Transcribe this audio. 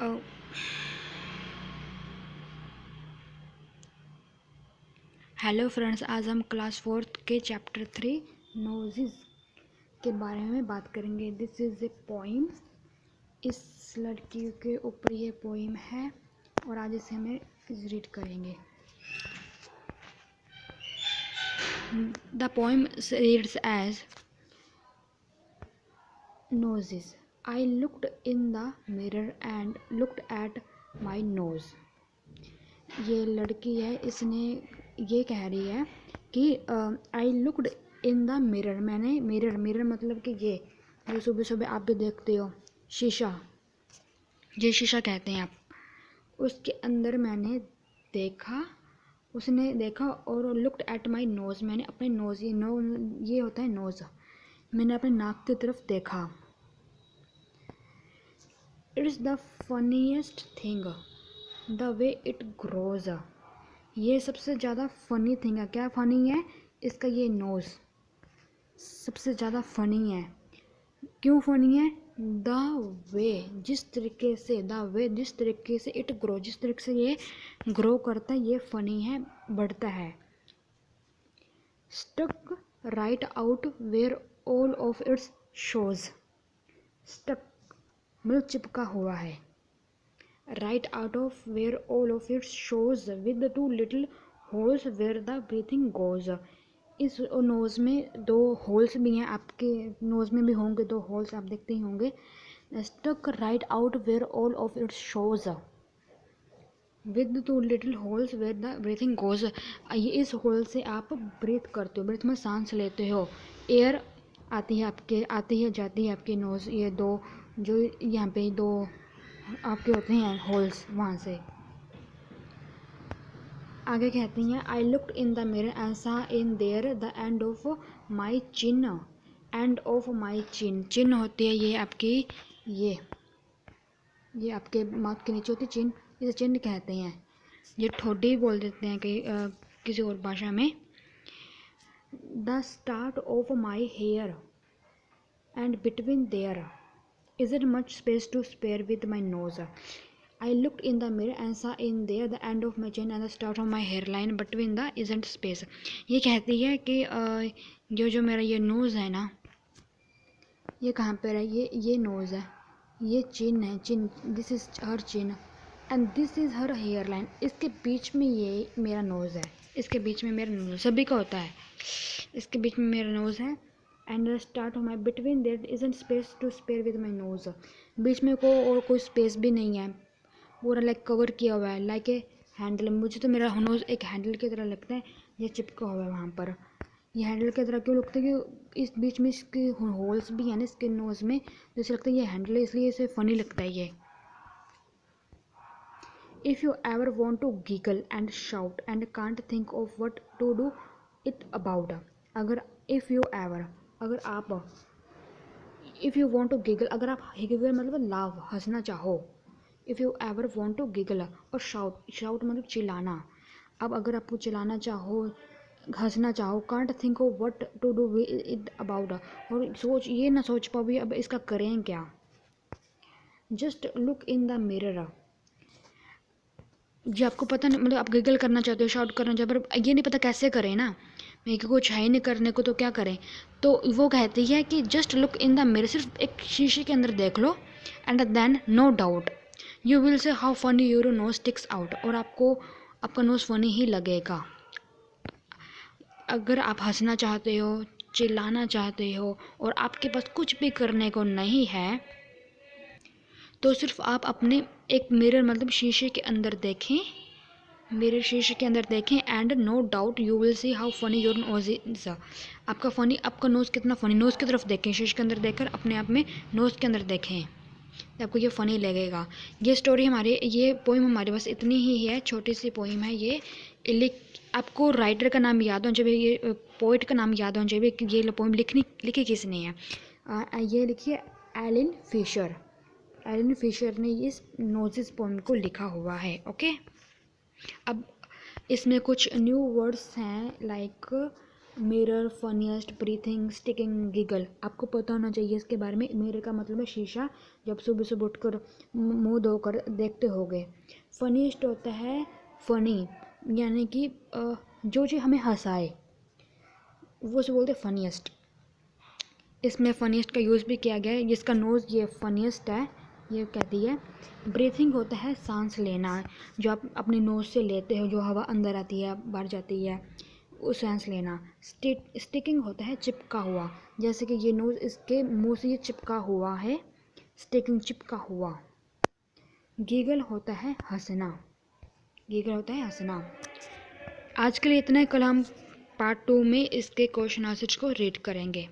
Oh, hello friends, आज हम class 4th के चैप्टर 3 नोजेस के बारे में बात करेंगे। This is a poem. इस लड़की के ऊपर ये पोइम है और आज इसे हमें रीड करेंगे। The poem reads as noses. I looked in the mirror and looked at my nose. ये लड़की है, इसने ये कह रही है कि I looked in the mirror. मैंने मिरर मतलब कि ये जो सुबह सुबह आप भी देखते हो शीशा, ये शीशा कहते हैं आप। उसके अंदर मैंने देखा, उसने देखा और लुक्ड एट माई नोज़। मैंने अपने नोज़, ये होता है नोज़, मैंने अपने नाक की तरफ देखा। It's the funniest thing the way it grows. ये सबसे ज़्यादा फ़नी थिंग है। क्या फ़नी है? इसका ये नोज़ सबसे ज़्यादा फ़नी है। क्यों फ़नी है? द वे, जिस तरीके से, द वे जिस तरीके से इट ग्रो, जिस तरीके से ये ग्रो करता है, ये फ़नी है, बढ़ता है। Stuck right out where all of its shows. Stuck मतलब चिपका हुआ है। Right out of where all of its shows with two little holes where the breathing goes. इस नोज़ में दो होल्स भी हैं, आपके नोज़ में भी होंगे दो होल्स, आप देखते ही होंगे। Stuck right out where all of its shows with two little holes where the breathing goes. ये इस होल से आप ब्रीथ करते हो, ब्रीथ में सांस लेते हो, एयर आती है आपके, आती है जाती है आपके नोज़, ये दो जो यहाँ पे दो आपके होते हैं होल्स, वहाँ से। आगे कहती हैं I looked in the mirror and saw in there the end of my chin. End of my chin, chin होती है ये आपकी, ये आपके माउथ के नीचे होती है चिन, इसे चिन कहते हैं। ये ठोडी बोल देते हैं कई किसी और भाषा में। The start of my hair and between there is it much space to spare with my nose. I looked in the mirror and saw in there the end of my chin and the start of my hairline between the isn't space। ये कहती है कि जो मेरा ये nose है ना, ये कहाँ पर है, ये नोज़ है, ये चिन है, chin, this is her chin and this is her hairline. इसके बीच में ये मेरा नोज़ है, इसके बीच में मेरा नोज़, सभी का होता है, इसके बीच में मेरा नोज़ है। And start of my between there isn't space to spare with my nose. बीच में को और कोई स्पेस भी नहीं है, पूरा लाइक कवर किया हुआ है, लाइक ए हैंडल। मुझे तो मेरा नोज़ एक हैंडल की तरह लगता है, ये चिपका हुआ है वहाँ पर। ये हैंडल की तरह क्यों लगता है? कि इस बीच में इसके होल्स भी हैं ना इसके नोज़ में, जैसे लगता है ये हैंडल है, इसलिए इसे फ़नी लगता है ये। If you ever want to giggle and shout and can't think of what to do it about. अगर इफ़ यू एवर, अगर आप, if you want to giggle, अगर आप गिगल मतलब लाव, हंसना चाहो। If you ever want to giggle और shout, shout मतलब चिल्लाना। अब अगर आपको चिल्लाना चाहो, हंसना चाहो, can't think of what to do it about, और ये ना सोच पाओ भी अब इसका करें क्या। Just look in the mirror. जी आपको पता नहीं, मतलब आप गिगल करना चाहते हो, शाउट करना चाहते हो, पर ये नहीं पता कैसे करें ना, मैं कि कुछ है ही नहीं करने को तो क्या करें। तो वो कहती है कि just look in the mirror, सिर्फ एक शीशे के अंदर देख लो, and then no doubt you will see how funny your nose sticks out, और आपको आपका नोज़ फनी ही लगेगा। अगर आप हंसना चाहते हो, चिल्लाना चाहते हो और आपके पास कुछ भी करने को नहीं है, तो सिर्फ आप अपने एक मिरर मतलब शीशे के अंदर देखें, मेरे शीशे के अंदर देखें, and no doubt you will see how funny your nose is. आपका फ़नी, आपका नोज़ कितना फ़नी, नोज़ की तरफ देखें, शीशे के अंदर देखकर अपने आप में नोज़ के अंदर देखें, तो आपको ये फ़नी लगेगा। ये स्टोरी हमारी, ये पोइम हमारे पास इतनी ही है, छोटी सी पोइम है ये। आपको राइटर का नाम याद होना चाहिए, ये पोइट का नाम याद होना चाहिए कि ये पोइम लिखी किसने है। ये लिखी है एलिन फिशर। एलिन फिशर ने इस नोज़ेस पोइम को लिखा हुआ है। ओके, अब इसमें कुछ न्यू वर्ड्स हैं, like mirror, funniest, breathing, sticking, giggle. आपको पता होना चाहिए इसके बारे में। मिरर का मतलब है शीशा, जब सुबह सुबह उठकर मुंह धोकर देखते होगे। फनीस्ट होता है फनी, यानी कि जो चीज़ हमें हंसाए, वो से बोलते फनीस्ट। इसमें फनीस्ट का यूज़ भी किया गया है। जिसका नोज़ ये फनीस्ट है, ये कहती है। ब्रीथिंग होता है सांस लेना, जो आप अपने नोज़ से लेते हो, जो हवा अंदर आती है बाहर जाती है, वो सांस लेना। स्टिकिंग होता है चिपका हुआ, जैसे कि ये नोज़ इसके मुंह से ये चिपका हुआ है, स्टिकिंग चिपका हुआ। गीगल होता है हंसना, गीगल होता है हंसना। आज के लिए इतना ही। कल हम पार्ट 2 में इसके क्वेश्चन आंसर्स को रीड करेंगे।